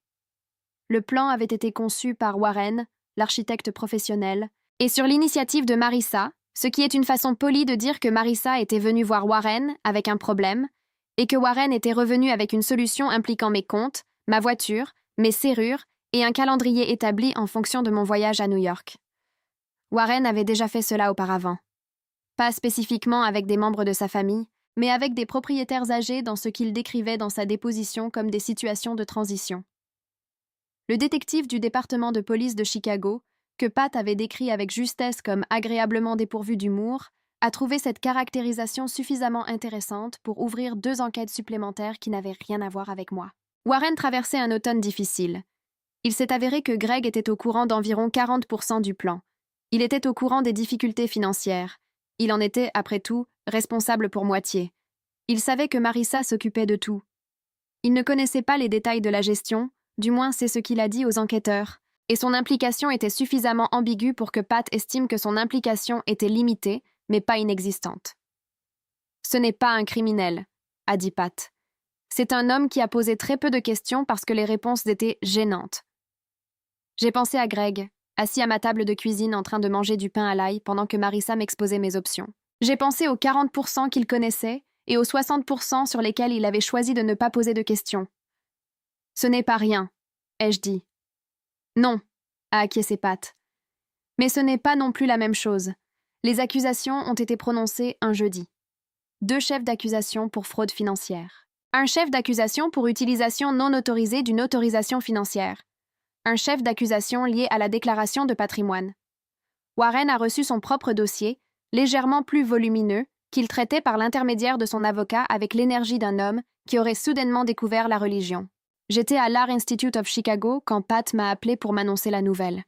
Le plan avait été conçu par Warren, l'architecte professionnel, et sur l'initiative de Marissa, ce qui est une façon polie de dire que Marissa était venue voir Warren avec un problème, et que Warren était revenu avec une solution impliquant mes comptes, ma voiture, mes serrures et un calendrier établi en fonction de mon voyage à New York. Warren avait déjà fait cela auparavant. Pas spécifiquement avec des membres de sa famille, mais avec des propriétaires âgés dans ce qu'il décrivait dans sa déposition comme des situations de transition. Le détective du département de police de Chicago, que Pat avait décrit avec justesse comme agréablement dépourvu d'humour, a trouvé cette caractérisation suffisamment intéressante pour ouvrir 2 enquêtes supplémentaires qui n'avaient rien à voir avec moi. Warren traversait un automne difficile. Il s'est avéré que Greg était au courant d'environ 40% du plan. Il était au courant des difficultés financières. Il en était, après tout, responsable pour moitié. Il savait que Marissa s'occupait de tout. Il ne connaissait pas les détails de la gestion, du moins c'est ce qu'il a dit aux enquêteurs, et son implication était suffisamment ambiguë pour que Pat estime que son implication était limitée, mais pas inexistante. « Ce n'est pas un criminel », a dit Pat. « C'est un homme qui a posé très peu de questions parce que les réponses étaient gênantes. » J'ai pensé à Greg, assis à ma table de cuisine en train de manger du pain à l'ail pendant que Marissa m'exposait mes options. J'ai pensé aux 40% qu'il connaissait et aux 60% sur lesquels il avait choisi de ne pas poser de questions. « Ce n'est pas rien », ai-je dit. « Non », a acquiescé Pat. « Mais ce n'est pas non plus la même chose. Les accusations ont été prononcées un jeudi. 2 chefs d'accusation pour fraude financière. Un chef d'accusation pour utilisation non autorisée d'une autorisation financière. Un chef d'accusation lié à la déclaration de patrimoine. Warren a reçu son propre dossier, légèrement plus volumineux, qu'il traitait par l'intermédiaire de son avocat avec l'énergie d'un homme qui aurait soudainement découvert la religion. J'étais à l'Art Institute of Chicago quand Pat m'a appelé pour m'annoncer la nouvelle.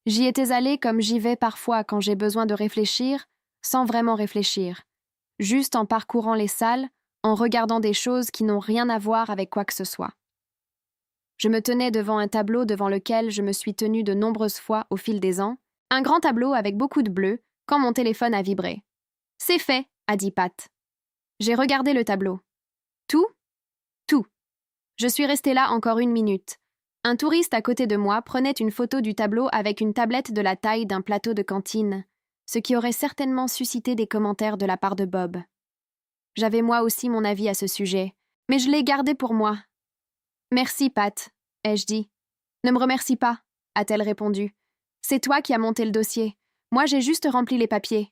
J'y étais allée comme j'y vais parfois quand j'ai besoin de réfléchir, sans vraiment réfléchir, juste en parcourant les salles, en regardant des choses qui n'ont rien à voir avec quoi que ce soit. Je me tenais devant un tableau devant lequel je me suis tenue de nombreuses fois au fil des ans, un grand tableau avec beaucoup de bleu, quand mon téléphone a vibré. « C'est fait », a dit Pat. J'ai regardé le tableau. « Tout ?» ?»« Tout. » Je suis restée là encore 1 minute. Un touriste à côté de moi prenait une photo du tableau avec une tablette de la taille d'un plateau de cantine, ce qui aurait certainement suscité des commentaires de la part de Bob. J'avais moi aussi mon avis à ce sujet, mais je l'ai gardé pour moi. « Merci, Pat », ai-je dit. « Ne me remercie pas », a-t-elle répondu. « C'est toi qui as monté le dossier. Moi, j'ai juste rempli les papiers. »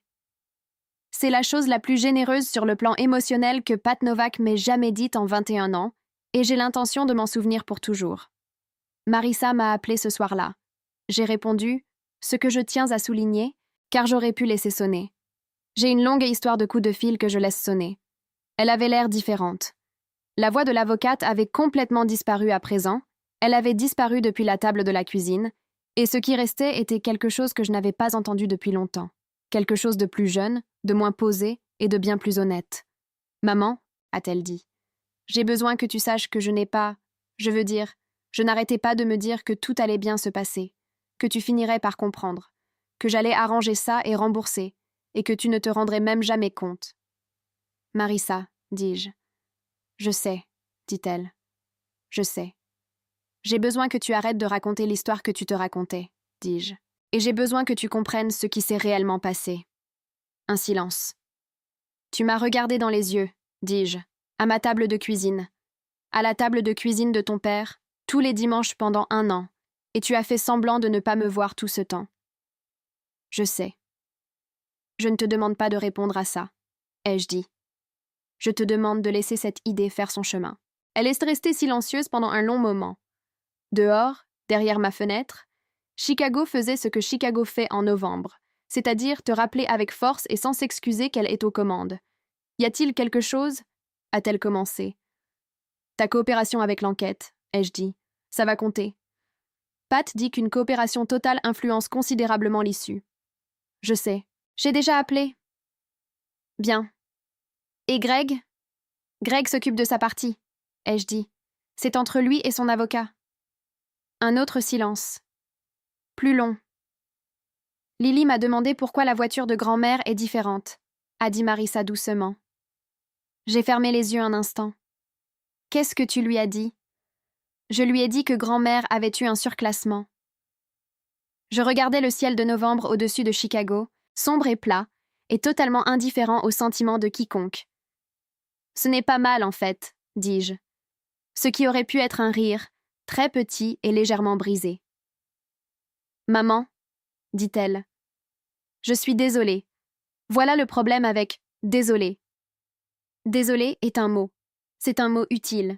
C'est la chose la plus généreuse sur le plan émotionnel que Pat Novak m'ait jamais dite en 21 ans, et j'ai l'intention de m'en souvenir pour toujours. Marissa m'a appelé ce soir-là. J'ai répondu, ce que je tiens à souligner, car j'aurais pu laisser sonner. J'ai une longue histoire de coups de fil que je laisse sonner. Elle avait l'air différente. La voix de l'avocate avait complètement disparu à présent, elle avait disparu depuis la table de la cuisine, et ce qui restait était quelque chose que je n'avais pas entendu depuis longtemps. Quelque chose de plus jeune, de moins posé et de bien plus honnête. « Maman, a-t-elle dit, j'ai besoin que tu saches que je n'ai pas... Je veux dire, je n'arrêtais pas de me dire que tout allait bien se passer, que tu finirais par comprendre, que j'allais arranger ça et rembourser, et que tu ne te rendrais même jamais compte. »« Marissa, dis-je. »« Je sais, dit-elle. Je sais. J'ai besoin que tu arrêtes de raconter l'histoire que tu te racontais, dis-je. Et j'ai besoin que tu comprennes ce qui s'est réellement passé. » Un silence. « Tu m'as regardé dans les yeux, dis-je, à ma table de cuisine, à la table de cuisine de ton père, tous les dimanches pendant 1 an, et tu as fait semblant de ne pas me voir tout ce temps. Je sais. Je ne te demande pas de répondre à ça, ai-je dit. Je te demande de laisser cette idée faire son chemin. » Elle est restée silencieuse pendant un long moment. Dehors, derrière ma fenêtre, Chicago faisait ce que Chicago fait en novembre, c'est-à-dire te rappeler avec force et sans s'excuser qu'elle est aux commandes. « Y a-t-il quelque chose ?» a-t-elle commencé. « Ta coopération avec l'enquête, ai-je dit. Ça va compter. » Pat dit qu'une coopération totale influence considérablement l'issue. « Je sais. J'ai déjà appelé. » « Bien. Et Greg ? Greg s'occupe de sa partie, ai-je dit. C'est entre lui et son avocat. Un autre silence. Plus long. Lily m'a demandé pourquoi la voiture de grand-mère est différente, a dit Marissa doucement. J'ai fermé les yeux un instant. Qu'est-ce que tu lui as dit? Je lui ai dit que grand-mère avait eu un surclassement. Je regardais le ciel de novembre au-dessus de Chicago, sombre et plat, et totalement indifférent aux sentiments de quiconque. Ce n'est pas mal, en fait, dis-je. Ce qui aurait pu être un rire, très petit et légèrement brisé. Maman, dit-elle. Je suis désolée. Voilà le problème avec désolée. Désolée est un mot. C'est un mot utile.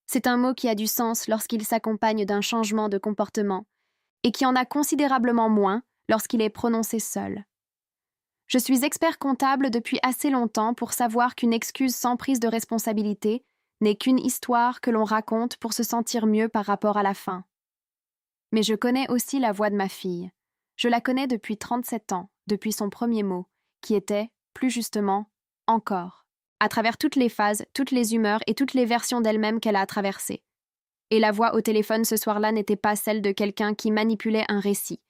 C'est un mot qui a du sens lorsqu'il s'accompagne d'un changement de comportement, et qui en a considérablement moins lorsqu'il est prononcé seul. Je suis expert comptable depuis assez longtemps pour savoir qu'une excuse sans prise de responsabilité n'est qu'une histoire que l'on raconte pour se sentir mieux par rapport à la fin. Mais je connais aussi la voix de ma fille. Je la connais depuis 37 ans, depuis son premier mot, qui était, plus justement, « encore », à travers toutes les phases, toutes les humeurs et toutes les versions d'elle-même qu'elle a traversées. Et la voix au téléphone ce soir-là n'était pas celle de quelqu'un qui manipulait un récit.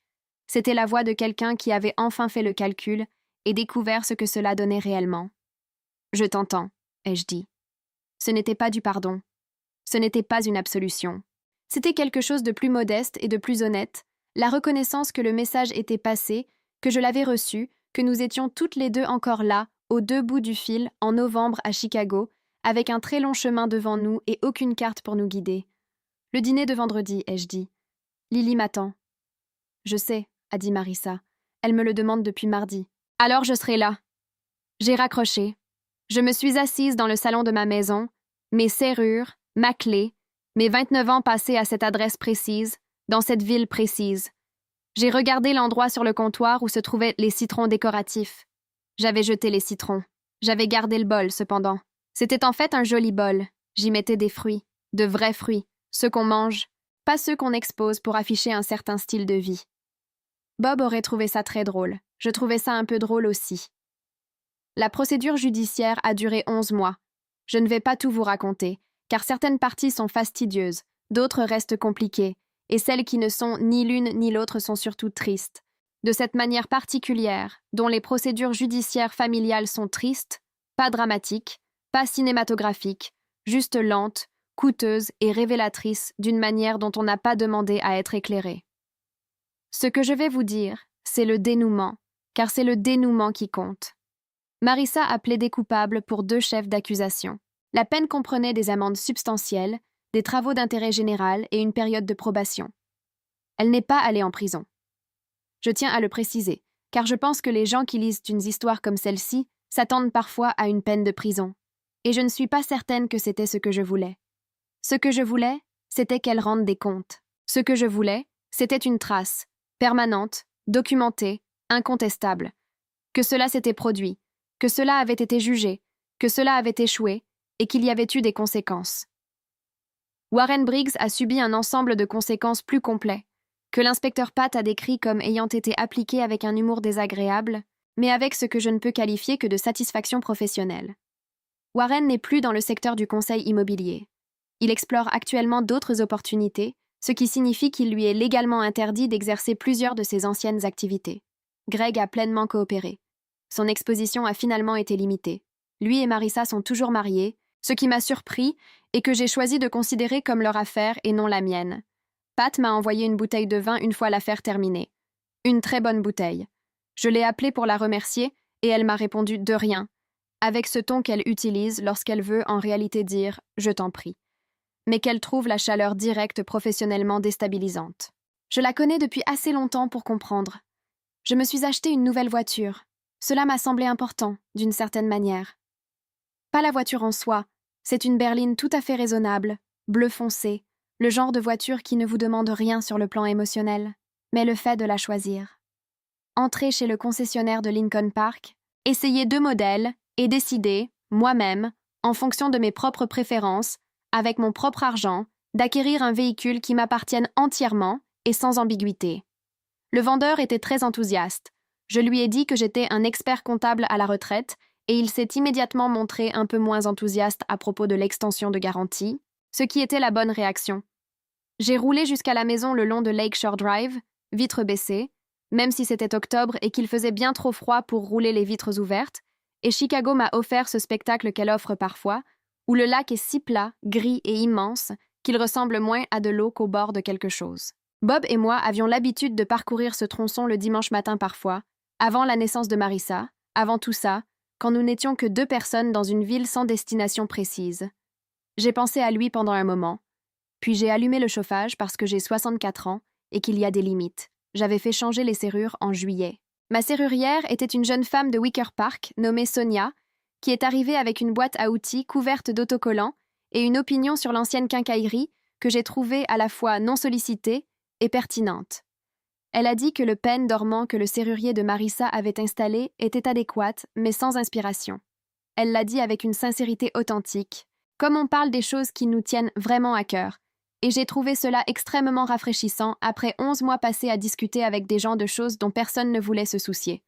C'était la voix de quelqu'un qui avait enfin fait le calcul et découvert ce que cela donnait réellement. « Je t'entends », ai-je dit. Ce n'était pas du pardon. Ce n'était pas une absolution. C'était quelque chose de plus modeste et de plus honnête, la reconnaissance que le message était passé, que je l'avais reçu, que nous étions toutes les deux encore là, aux deux bouts du fil, en novembre à Chicago, avec un très long chemin devant nous et aucune carte pour nous guider. « Le dîner de vendredi, ai-je dit. Lily m'attend. »« Je sais, » a dit Marissa. Elle me le demande depuis mardi. « Alors je serai là. » J'ai raccroché. Je me suis assise dans le salon de ma maison, mes serrures, ma clé, mes 29 ans passés à cette adresse précise, dans cette ville précise. J'ai regardé l'endroit sur le comptoir où se trouvaient les citrons décoratifs. J'avais jeté les citrons. J'avais gardé le bol, cependant. C'était en fait un joli bol. J'y mettais des fruits, de vrais fruits, ceux qu'on mange, pas ceux qu'on expose pour afficher un certain style de vie. Bob aurait trouvé ça très drôle. Je trouvais ça un peu drôle aussi. La procédure judiciaire a duré 11 mois. Je ne vais pas tout vous raconter, car certaines parties sont fastidieuses, d'autres restent compliquées, et celles qui ne sont ni l'une ni l'autre sont surtout tristes. De cette manière particulière, dont les procédures judiciaires familiales sont tristes, pas dramatiques, pas cinématographiques, juste lentes, coûteuses et révélatrices d'une manière dont on n'a pas demandé à être éclairé. Ce que je vais vous dire, c'est le dénouement, car c'est le dénouement qui compte. Marissa a plaidé coupable pour 2 chefs d'accusation. La peine comprenait des amendes substantielles, des travaux d'intérêt général et une période de probation. Elle n'est pas allée en prison. Je tiens à le préciser, car je pense que les gens qui lisent une histoire comme celle-ci s'attendent parfois à une peine de prison. Et je ne suis pas certaine que c'était ce que je voulais. Ce que je voulais, c'était qu'elle rende des comptes. Ce que je voulais, c'était une trace, permanente, documentée, incontestable. Que cela s'était produit, que cela avait été jugé, que cela avait échoué et qu'il y avait eu des conséquences. Warren Briggs a subi un ensemble de conséquences plus complet, que l'inspecteur Pat a décrit comme ayant été appliquées avec un humour désagréable, mais avec ce que je ne peux qualifier que de satisfaction professionnelle. Warren n'est plus dans le secteur du conseil immobilier. Il explore actuellement d'autres opportunités, ce qui signifie qu'il lui est légalement interdit d'exercer plusieurs de ses anciennes activités. Greg a pleinement coopéré. Son exposition a finalement été limitée. Lui et Marissa sont toujours mariés, ce qui m'a surpris et que j'ai choisi de considérer comme leur affaire et non la mienne. Pat m'a envoyé une bouteille de vin une fois l'affaire terminée. Une très bonne bouteille. Je l'ai appelée pour la remercier et elle m'a répondu de rien, avec ce ton qu'elle utilise lorsqu'elle veut en réalité dire « je t'en prie », mais qu'elle trouve la chaleur directe professionnellement déstabilisante. Je la connais depuis assez longtemps pour comprendre. Je me suis acheté une nouvelle voiture. Cela m'a semblé important, d'une certaine manière. Pas la voiture en soi, c'est une berline tout à fait raisonnable, bleu foncé, le genre de voiture qui ne vous demande rien sur le plan émotionnel, mais le fait de la choisir. Entrer chez le concessionnaire de Lincoln Park, essayer 2 modèles et décider, moi-même, en fonction de mes propres préférences, avec mon propre argent, d'acquérir un véhicule qui m'appartienne entièrement et sans ambiguïté. Le vendeur était très enthousiaste. Je lui ai dit que j'étais un expert comptable à la retraite et il s'est immédiatement montré un peu moins enthousiaste à propos de l'extension de garantie, ce qui était la bonne réaction. J'ai roulé jusqu'à la maison le long de Lakeshore Drive, vitres baissées, même si c'était octobre et qu'il faisait bien trop froid pour rouler les vitres ouvertes, et Chicago m'a offert ce spectacle qu'elle offre parfois, où le lac est si plat, gris et immense qu'il ressemble moins à de l'eau qu'au bord de quelque chose. Bob et moi avions l'habitude de parcourir ce tronçon le dimanche matin parfois, avant la naissance de Marissa, avant tout ça, quand nous n'étions que 2 personnes dans une ville sans destination précise. J'ai pensé à lui pendant un moment, puis j'ai allumé le chauffage parce que j'ai 64 ans et qu'il y a des limites. J'avais fait changer les serrures en juillet. Ma serrurière était une jeune femme de Wicker Park, nommée Sonia, qui est arrivée avec une boîte à outils couverte d'autocollants et une opinion sur l'ancienne quincaillerie que j'ai trouvée à la fois non sollicitée et pertinente. Elle a dit que le pen dormant que le serrurier de Marissa avait installé était adéquat, mais sans inspiration. Elle l'a dit avec une sincérité authentique, comme on parle des choses qui nous tiennent vraiment à cœur, et j'ai trouvé cela extrêmement rafraîchissant après 11 mois passés à discuter avec des gens de choses dont personne ne voulait se soucier.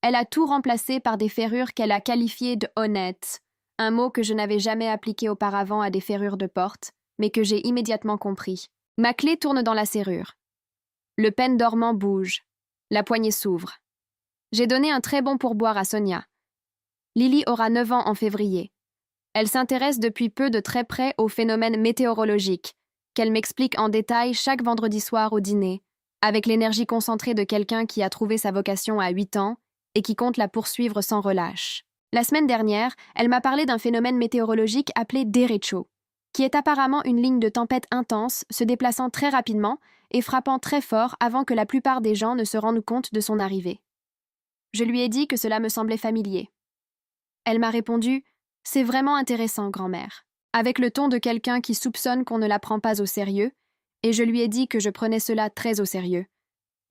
Elle a tout remplacé par des ferrures qu'elle a qualifiées de honnêtes, un mot que je n'avais jamais appliqué auparavant à des ferrures de porte, mais que j'ai immédiatement compris. Ma clé tourne dans la serrure. Le pen dormant bouge. La poignée s'ouvre. J'ai donné un très bon pourboire à Sonia. Lily aura 9 ans en février. Elle s'intéresse depuis peu de très près aux phénomènes météorologiques, qu'elle m'explique en détail chaque vendredi soir au dîner, avec l'énergie concentrée de quelqu'un qui a trouvé sa vocation à 8 ans et qui compte la poursuivre sans relâche. La semaine dernière, elle m'a parlé d'un phénomène météorologique appelé derecho, qui est apparemment une ligne de tempête intense se déplaçant très rapidement et frappant très fort avant que la plupart des gens ne se rendent compte de son arrivée. Je lui ai dit que cela me semblait familier. Elle m'a répondu « C'est vraiment intéressant, grand-mère », avec le ton de quelqu'un qui soupçonne qu'on ne la prend pas au sérieux, et je lui ai dit que je prenais cela très au sérieux,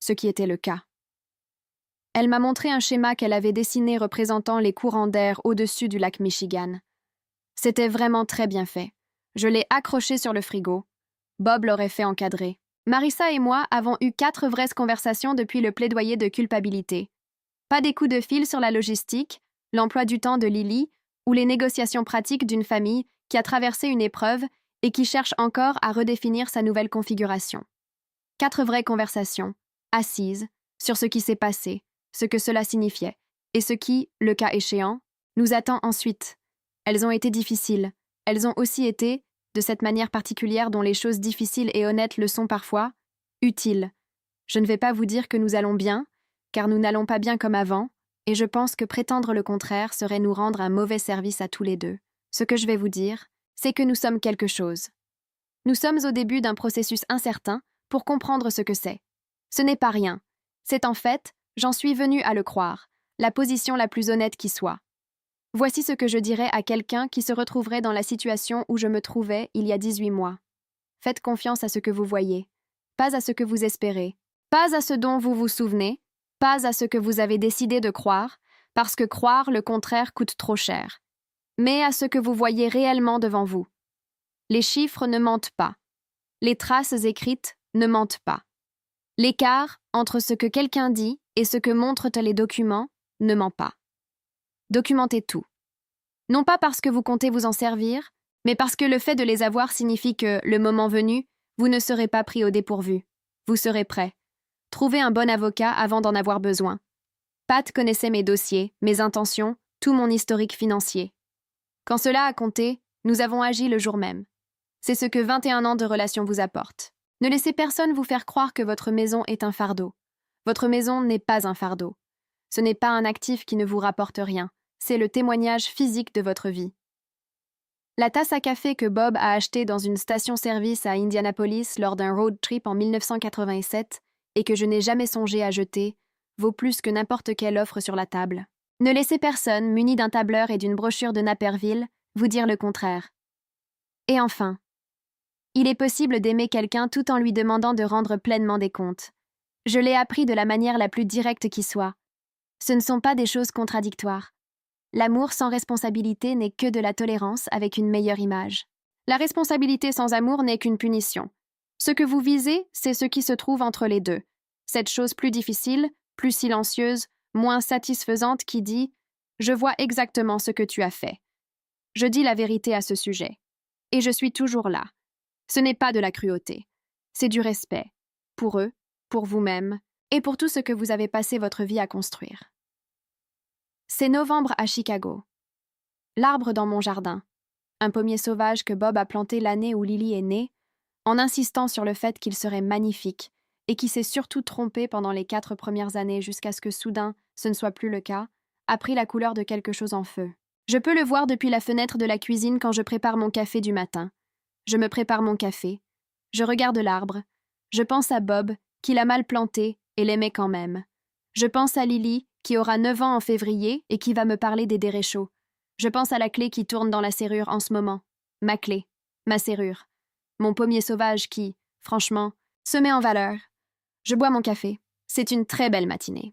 ce qui était le cas. Elle m'a montré un schéma qu'elle avait dessiné représentant les courants d'air au-dessus du lac Michigan. C'était vraiment très bien fait. Je l'ai accroché sur le frigo. Bob l'aurait fait encadrer. Marissa et moi avons eu 4 vraies conversations depuis le plaidoyer de culpabilité. Pas des coups de fil sur la logistique, l'emploi du temps de Lily ou les négociations pratiques d'une famille qui a traversé une épreuve et qui cherche encore à redéfinir sa nouvelle configuration. 4 vraies conversations, assises, sur ce qui s'est passé, ce que cela signifiait, et ce qui, le cas échéant, nous attend ensuite. Elles ont été difficiles. Elles ont aussi été, de cette manière particulière dont les choses difficiles et honnêtes le sont parfois, utiles. Je ne vais pas vous dire que nous allons bien, car nous n'allons pas bien comme avant, et je pense que prétendre le contraire serait nous rendre un mauvais service à tous les deux. Ce que je vais vous dire, c'est que nous sommes quelque chose. Nous sommes au début d'un processus incertain pour comprendre ce que c'est. Ce n'est pas rien. C'est en fait, j'en suis venue à le croire, la position la plus honnête qui soit. Voici ce que je dirais à quelqu'un qui se retrouverait dans la situation où je me trouvais il y a 18 mois. Faites confiance à ce que vous voyez, pas à ce que vous espérez, pas à ce dont vous vous souvenez, pas à ce que vous avez décidé de croire, parce que croire le contraire coûte trop cher. mais à ce que vous voyez réellement devant vous. Les chiffres ne mentent pas. Les traces écrites ne mentent pas. L'écart entre ce que quelqu'un dit et ce que montrent les documents ne ment pas. Documentez tout. Non pas parce que vous comptez vous en servir, mais parce que le fait de les avoir signifie que, le moment venu, vous ne serez pas pris au dépourvu. Vous serez prêt. Trouvez un bon avocat avant d'en avoir besoin. Pat connaissait mes dossiers, mes intentions, tout mon historique financier. Quand cela a compté, nous avons agi le jour même. C'est ce que 21 ans de relation vous apporte. Ne laissez personne vous faire croire que votre maison est un fardeau. Votre maison n'est pas un fardeau. Ce n'est pas un actif qui ne vous rapporte rien. C'est le témoignage physique de votre vie. La tasse à café que Bob a achetée dans une station-service à Indianapolis lors d'un road trip en 1987 et que je n'ai jamais songé à jeter vaut plus que n'importe quelle offre sur la table. Ne laissez personne, muni d'un tableur et d'une brochure de Naperville, vous dire le contraire. Et enfin, il est possible d'aimer quelqu'un tout en lui demandant de rendre pleinement des comptes. Je l'ai appris de la manière la plus directe qui soit. Ce ne sont pas des choses contradictoires. L'amour sans responsabilité n'est que de la tolérance avec une meilleure image. La responsabilité sans amour n'est qu'une punition. Ce que vous visez, c'est ce qui se trouve entre les deux. Cette chose plus difficile, plus silencieuse, moins satisfaisante qui dit « Je vois exactement ce que tu as fait. Je dis la vérité à ce sujet. Et je suis toujours là. Ce n'est pas de la cruauté. C'est du respect. Pour eux, pour vous-même, et pour tout ce que vous avez passé votre vie à construire. » C'est novembre à Chicago. L'arbre dans mon jardin. Un pommier sauvage que Bob a planté l'année où Lily est née, en insistant sur le fait qu'il serait magnifique, et qui s'est surtout trompé pendant les 4 premières années jusqu'à ce que soudain, ce ne soit plus le cas, a pris la couleur de quelque chose en feu. Je peux le voir depuis la fenêtre de la cuisine quand je prépare mon café du matin. Je me prépare mon café. Je regarde l'arbre. Je pense à Bob, qui l'a mal planté et l'aimait quand même. Je pense à Lily, qui aura 9 ans en février et qui va me parler des déréchauds. Je pense à la clé qui tourne dans la serrure en ce moment. Ma clé, ma serrure. Mon pommier sauvage qui, franchement, se met en valeur. Je bois mon café. C'est une très belle matinée.